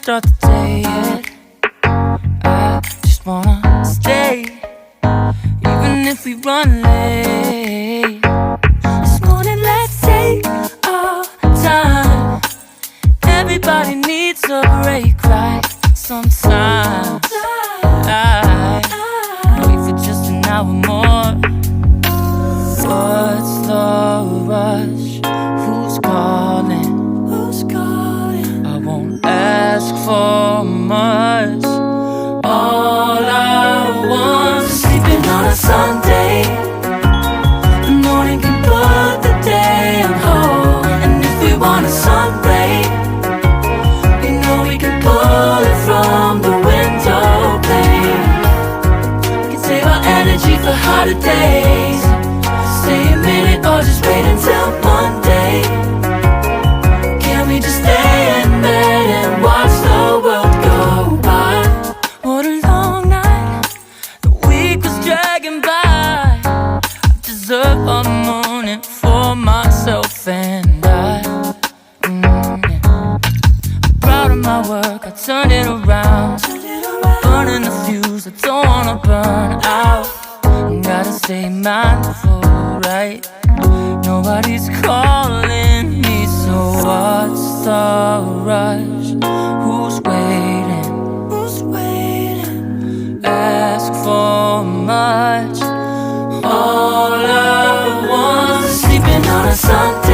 start the day yet. I just wanna stay, even if we run late. This morning let's take our time. Everybody needs a break, right? Sometimes I wait for just an hour more. What's the rush? Who's calling? Who's calling? I won't ask for much. All I want is sleeping on a Sunday. The morning can put the day on hold. And if we want a sun ray, we know we can pull it from the window pane. We can save our energy for hotter days. Stay a minute or just wait until Monday. Can we just stay in bed and watch the world go by? What a long night, the week was dragging by. I deserve a morning for myself and I. I'm proud of my work, I turned it around. I'm burning the fuse, I don't wanna burn out. Gotta stay mindful, right? Nobody's calling me, so what's the rush? Who's waiting? Who's waiting? Ask for much. All I want is sleeping on a Sunday.